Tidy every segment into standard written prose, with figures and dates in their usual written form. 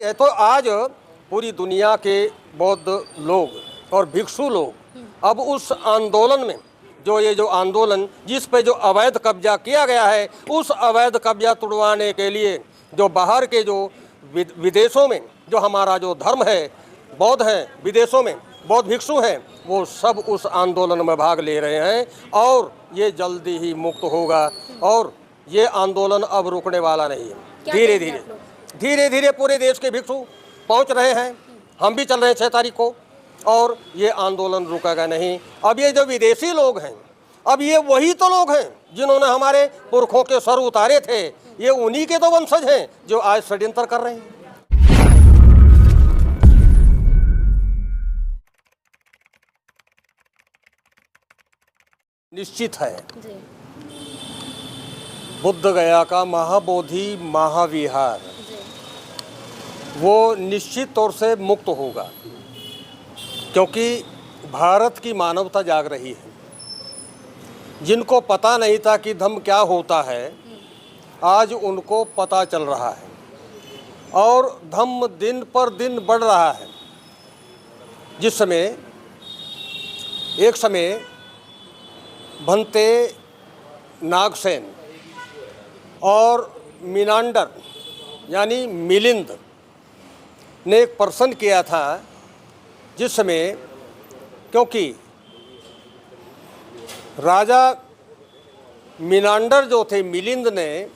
है। तो आज पूरी दुनिया के बौद्ध लोग और भिक्षु लोग अब उस आंदोलन में जो आंदोलन जिस पे जो अवैध कब्जा किया गया है, उस अवैध कब्जा तुड़वाने के लिए जो बाहर के जो विदेशों में जो हमारा जो धर्म है, बौद्ध है, विदेशों में बौद्ध भिक्षु हैं, वो सब उस आंदोलन में भाग ले रहे हैं और ये जल्दी ही मुक्त होगा और ये आंदोलन अब रुकने वाला नहीं है। धीरे धीरे पूरे देश के भिक्षु पहुंच रहे हैं, हम भी चल रहे हैं 6 तारीख को, और ये आंदोलन रुकेगा नहीं। अब ये जो विदेशी लोग हैं, अब ये वही तो लोग हैं जिन्होंने हमारे पुरखों के सर उतारे थे, ये उन्हीं के तो वंशज हैं जो आज षड्यंत्र कर रहे हैं। निश्चित है बुद्ध गया का महाबोधि महाविहार वो निश्चित तौर से मुक्त होगा, क्योंकि भारत की मानवता जाग रही है। जिनको पता नहीं था कि धम्म क्या होता है, आज उनको पता चल रहा है और धम्म दिन पर दिन बढ़ रहा है। जिस समय एक समय भंते नागसेन और मिनांडर यानी मिलिंद ने एक प्रश्न किया था, जिस समय क्योंकि राजा मिनांडर जो थे, मिलिंद ने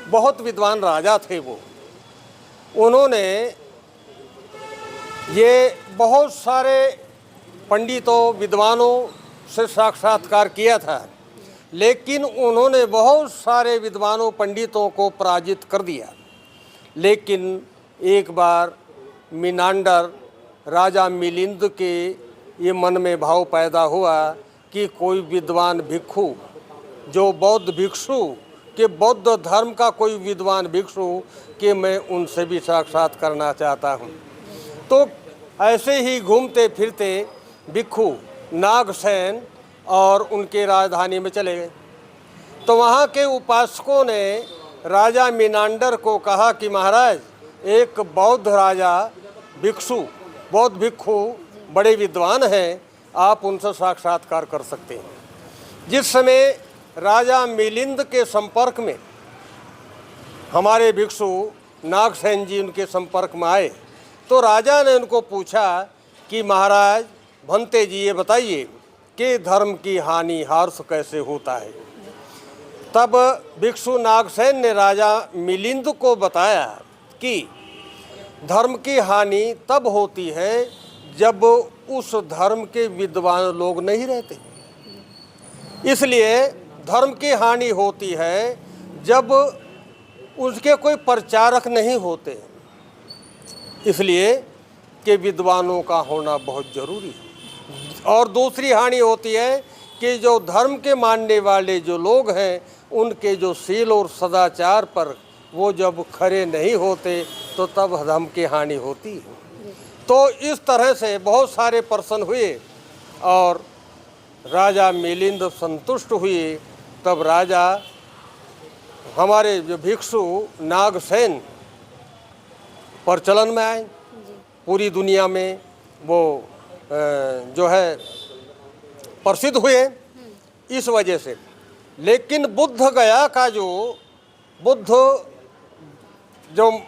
बहुत विद्वान राजा थे, उन्होंने ये बहुत सारे पंडितों विद्वानों से साक्षात्कार किया था, लेकिन उन्होंने बहुत सारे विद्वानों पंडितों को पराजित कर दिया। लेकिन एक बार मिनांडर राजा मिलिंद के ये मन में भाव पैदा हुआ कि कोई विद्वान भिक्षु, जो बौद्ध भिक्षु के बौद्ध धर्म का कोई विद्वान भिक्षु कि मैं उनसे भी साक्षात करना चाहता हूँ। तो ऐसे ही घूमते फिरते भिक्षु नागसेन और उनके राजधानी में चले गए। तो वहाँ के उपासकों ने राजा मिनांडर को कहा कि महाराज, एक बौद्ध राजा भिक्षु, बौद्ध भिक्षु बड़े विद्वान हैं, आप उनसे साक्षात्कार कर सकते हैं। जिस समय राजा मिलिंद के संपर्क में हमारे भिक्षु नागसेन जी उनके संपर्क में आए, तो राजा ने उनको पूछा कि महाराज भंते जी, ये बताइए कि धर्म की हानि हार्स कैसे होता है। तब भिक्षु नागसेन ने राजा मिलिंद को बताया कि धर्म की हानि तब होती है जब उस धर्म के विद्वान लोग नहीं रहते। इसलिए धर्म की हानि होती है जब उसके कोई प्रचारक नहीं होते, इसलिए कि विद्वानों का होना बहुत ज़रूरी है। और दूसरी हानि होती है कि जो धर्म के मानने वाले जो लोग हैं, उनके जो शील और सदाचार पर वो जब खरे नहीं होते, तो तब धर्म की हानि होती है। तो इस तरह से बहुत सारे प्रश्न हुए और राजा मिलिंद संतुष्ट हुए। तब राजा हमारे जो भिक्षु नागसेन प्रचलन में आए, पूरी दुनिया में वो जो है प्रसिद्ध हुए इस वजह से। लेकिन बुद्ध गया का जो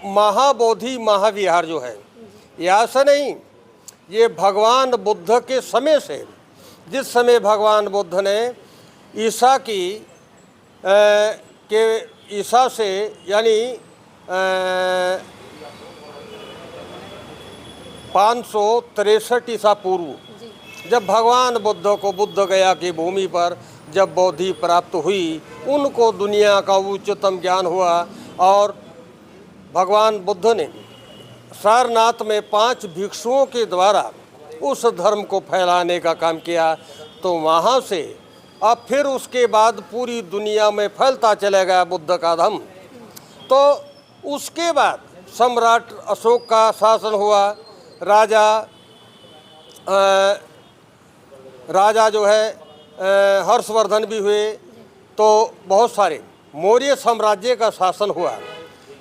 महाबोधि महाविहार जो है, यहाँ से नहीं, ये भगवान बुद्ध के समय से, जिस समय भगवान बुद्ध ने ईसा से यानी 563 ईसा पूर्व, जब भगवान बुद्ध को बुद्ध गया की भूमि पर जब बोधि प्राप्त हुई, उनको दुनिया का उच्चतम ज्ञान हुआ और भगवान बुद्ध ने सारनाथ में 5 भिक्षुओं के द्वारा उस धर्म को फैलाने का काम किया। तो वहाँ से अब फिर उसके बाद पूरी दुनिया में फैलता चला गया बुद्ध का धर्म। तो उसके बाद सम्राट अशोक का शासन हुआ, राजा जो है हर्षवर्धन भी हुए, तो बहुत सारे मौर्य साम्राज्य का शासन हुआ।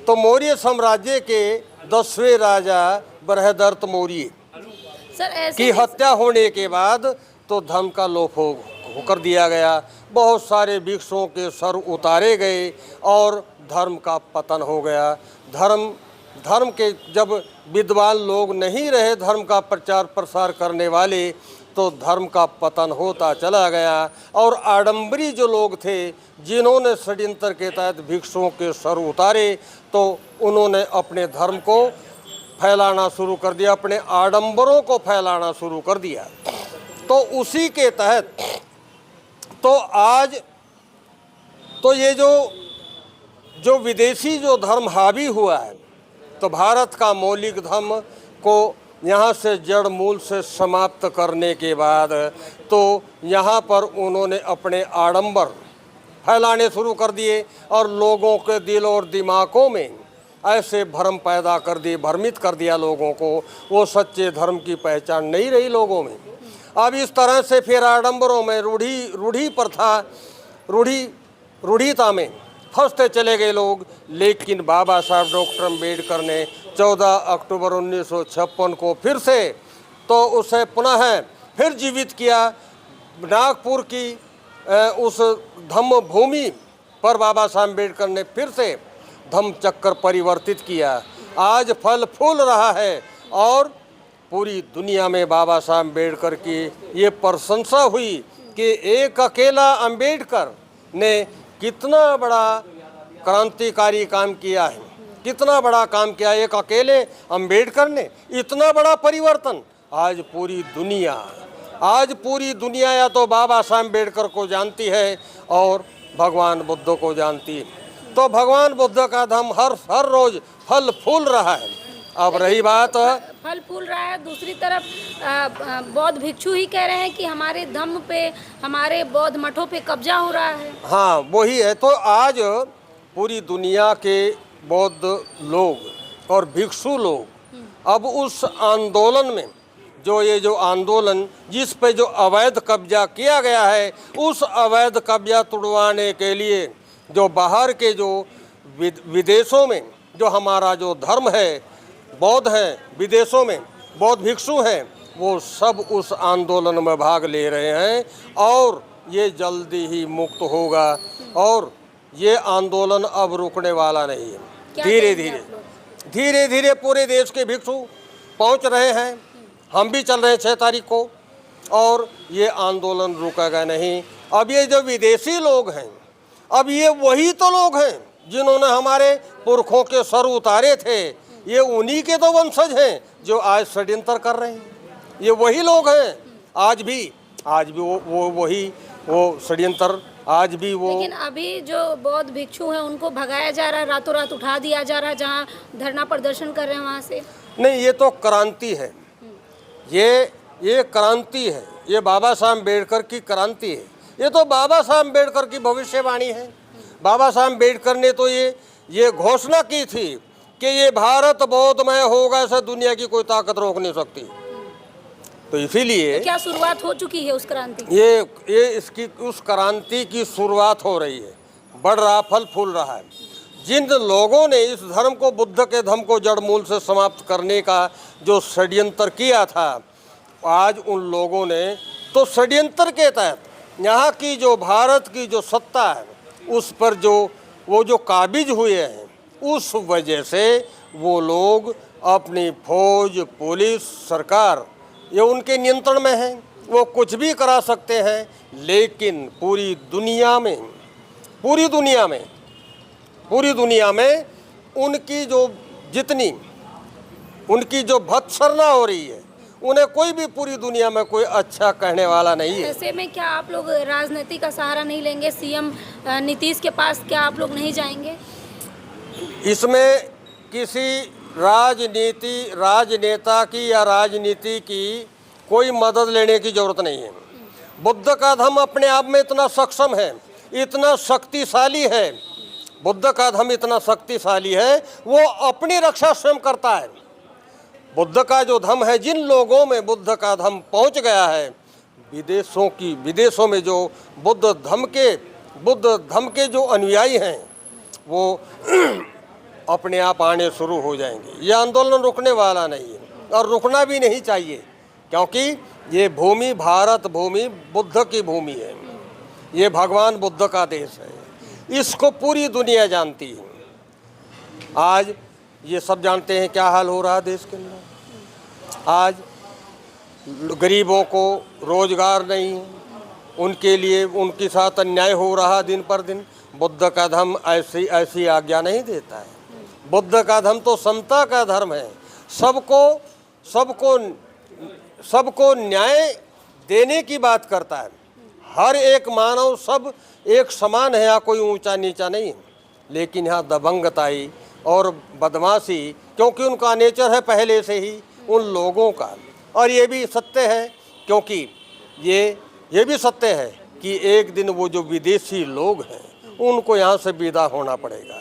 तो मौर्य साम्राज्य के 10वें राजा बृहदर्थ मौर्य सर ऐसे की हत्या होने के बाद तो धर्म का लोप हो कर दिया गया। बहुत सारे भिक्षुओं के सर उतारे गए और धर्म का पतन हो गया। धर्म के जब विद्वान लोग नहीं रहे धर्म का प्रचार प्रसार करने वाले, तो धर्म का पतन होता चला गया। और आडंबरी जो लोग थे जिन्होंने षड्यंत्र के तहत भिक्षुओं के सर उतारे, तो उन्होंने अपने धर्म को फैलाना शुरू कर दिया, अपने आडंबरों को फैलाना शुरू कर दिया। तो उसी के तहत तो आज तो ये जो विदेशी जो धर्म हावी हुआ है, तो भारत का मौलिक धर्म को यहाँ से जड़ मूल से समाप्त करने के बाद तो यहाँ पर उन्होंने अपने आडंबर फैलाने शुरू कर दिए और लोगों के दिल और दिमागों में ऐसे भ्रम पैदा कर दिए, भ्रमित कर दिया लोगों को। वो सच्चे धर्म की पहचान नहीं रही लोगों में। अब इस तरह से फिर आडंबरों में रूढ़ी प्रथा रूढ़िता में फंसते चले गए लोग। लेकिन बाबा साहब डॉक्टर अम्बेडकर ने 14 अक्टूबर 1956 को फिर से तो उसे पुनः फिर जीवित किया। नागपुर की उस धम्म भूमि पर बाबा साहब अम्बेडकर ने फिर से धम्म चक्कर परिवर्तित किया। आज फल फूल रहा है और पूरी दुनिया में बाबा साहब अम्बेडकर की ये प्रशंसा हुई कि एक अकेला अम्बेडकर ने कितना बड़ा क्रांतिकारी काम किया है, कितना बड़ा काम किया। एक अकेले अम्बेडकर ने इतना बड़ा परिवर्तन। आज पूरी दुनिया या तो बाबा साहब अम्बेडकर को जानती है और भगवान बुद्ध को जानती है। तो भगवान बुद्ध का धम्म हर रोज फल फूल रहा है। अब रही बात फल फूल रहा है, दूसरी तरफ बौद्ध भिक्षु ही कह रहे हैं कि हमारे धम्म पे, हमारे बौद्ध मठों पे कब्जा हो रहा है। हाँ, वही है। तो आज पूरी दुनिया के बौद्ध लोग और भिक्षु लोग अब उस आंदोलन में जो आंदोलन जिस पे जो अवैध कब्जा किया गया है, उस अवैध कब्जा तुड़वाने के लिए जो बाहर के जो विदेशों में जो हमारा जो धर्म है, बौद्ध हैं, विदेशों में बौद्ध भिक्षु हैं, वो सब उस आंदोलन में भाग ले रहे हैं और ये जल्दी ही मुक्त होगा। और ये आंदोलन अब रुकने वाला नहीं है। धीरे धीरे पूरे देश के भिक्षु पहुंच रहे हैं। हम भी चल रहे हैं 6 तारीख को और ये आंदोलन रुकेगा नहीं। अब ये जो विदेशी लोग हैं, अब ये वही तो लोग हैं जिन्होंने हमारे पुरखों के सर उतारे थे। ये उन्हीं के तो वंशज हैं जो आज षड्यंत्र कर रहे हैं। ये वही लोग हैं। आज भी वो षड्यंत्र आज भी वो। लेकिन अभी जो बौद्ध भिक्षु हैं उनको भगाया जा रहा है, रातों रात उठा दिया जा रहा है, जहाँ धरना प्रदर्शन कर रहे हैं वहाँ से। नहीं, ये तो क्रांति है। ये क्रांति है। ये बाबा साहब अम्बेडकर की क्रांति है। ये तो बाबा साहब अम्बेडकर की भविष्यवाणी है। बाबा साहब अम्बेडकर ने तो ये घोषणा की थी कि ये भारत बौद्धमय होगा, ऐसा दुनिया की कोई ताकत रोक नहीं सकती। तो इसीलिए क्या शुरुआत हो चुकी है उस क्रांति की? इसकी उस क्रांति की शुरुआत हो रही है, बढ़ रहा, फल फूल रहा है। जिन लोगों ने इस धर्म को, बुद्ध के धर्म को जड़ मूल से समाप्त करने का जो षड्यंत्र किया था, आज उन लोगों ने तो षड्यंत्र के तहत यहाँ की जो भारत की जो सत्ता है उस पर वो जो काबिज हुए हैं, उस वजह से वो लोग अपनी फौज, पुलिस, सरकार ये उनके नियंत्रण में है। वो कुछ भी करा सकते हैं। लेकिन पूरी दुनिया में उनकी जो भत्सरना हो रही है, उन्हें कोई भी पूरी दुनिया में कोई अच्छा कहने वाला नहीं है। ऐसे में क्या आप लोग राजनीति का सहारा नहीं लेंगे? सीएम नीतीश के पास क्या आप लोग नहीं जाएंगे? इसमें किसी राजनेता की या राजनीति की कोई मदद लेने की जरूरत नहीं है। बुद्ध का धर्म अपने आप में इतना सक्षम है, इतना शक्तिशाली है। बुद्ध का धर्म इतना शक्तिशाली है, वो अपनी रक्षा स्वयं करता है। बुद्ध का जो धर्म है, जिन लोगों में बुद्ध का धर्म पहुंच गया है, विदेशों में जो बुद्ध धर्म के जो अनुयायी हैं, वो अपने आप आने शुरू हो जाएंगे। ये आंदोलन रुकने वाला नहीं है और रुकना भी नहीं चाहिए, क्योंकि ये भूमि भारत भूमि बुद्ध की भूमि है, ये भगवान बुद्ध का देश है, इसको पूरी दुनिया जानती है। आज ये सब जानते हैं क्या हाल हो रहा है देश के अंदर। आज गरीबों को रोजगार नहीं, उनके लिए उनके साथ अन्याय हो रहा दिन पर दिन। बुद्ध का धर्म ऐसी ऐसी आज्ञा नहीं देता है। बुद्ध का धर्म तो समता का धर्म है, सबको सबको सबको न्याय देने की बात करता है। हर एक मानव सब एक समान है, यहाँ कोई ऊंचा नीचा नहीं। लेकिन यहाँ दबंगताई और बदमाशी, क्योंकि उनका नेचर है पहले से ही उन लोगों का। और ये भी सत्य है, क्योंकि ये भी सत्य है कि एक दिन वो जो विदेशी लोग हैं उनको यहाँ से विदा होना पड़ेगा,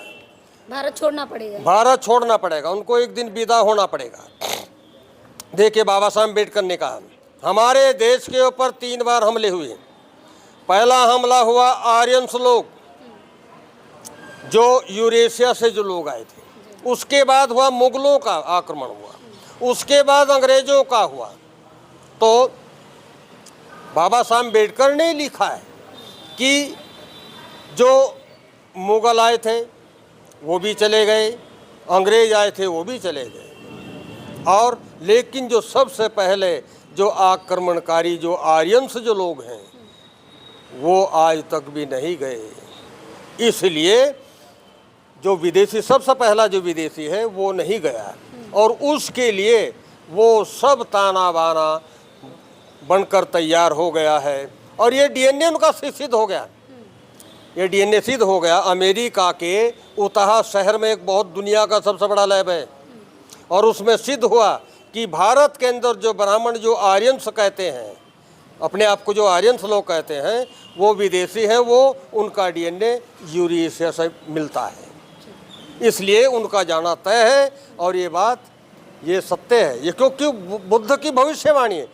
भारत छोड़ना पड़ेगा, भारत छोड़ना पड़ेगा, उनको एक दिन विदा होना पड़ेगा। देखिए, बाबा साहब अम्बेडकर ने कहा हमारे देश के ऊपर 3 बार हमले हुए। पहला हमला हुआ आर्यंस लोग, जो यूरेशिया से जो लोग आए थे। उसके बाद हुआ मुगलों का आक्रमण हुआ, उसके बाद अंग्रेजों का हुआ। तो बाबा साहब अम्बेडकर ने लिखा है कि जो मुगल आए थे वो भी चले गए, अंग्रेज आए थे वो भी चले गए, और लेकिन जो सबसे पहले जो आक्रमणकारी जो आर्यंस जो लोग हैं वो आज तक भी नहीं गए। इसलिए जो विदेशी, सबसे पहला जो विदेशी है वो नहीं गया, और उसके लिए वो सब ताना बाना बनकर तैयार हो गया है। और ये डीएनए उनका सिद्ध हो गया, ये डीएनए सिद्ध हो गया। अमेरिका के उताह शहर में एक बहुत दुनिया का सबसे बड़ा लैब है, और उसमें सिद्ध हुआ कि भारत के अंदर जो ब्राह्मण जो आर्यंस कहते हैं, अपने आप को जो आर्यंस लोग कहते हैं, वो विदेशी हैं, वो उनका डीएनए यूरेशिया से मिलता है। इसलिए उनका जाना तय है, और ये बात ये सत्य है, ये क्योंकि बुद्ध की भविष्यवाणी है।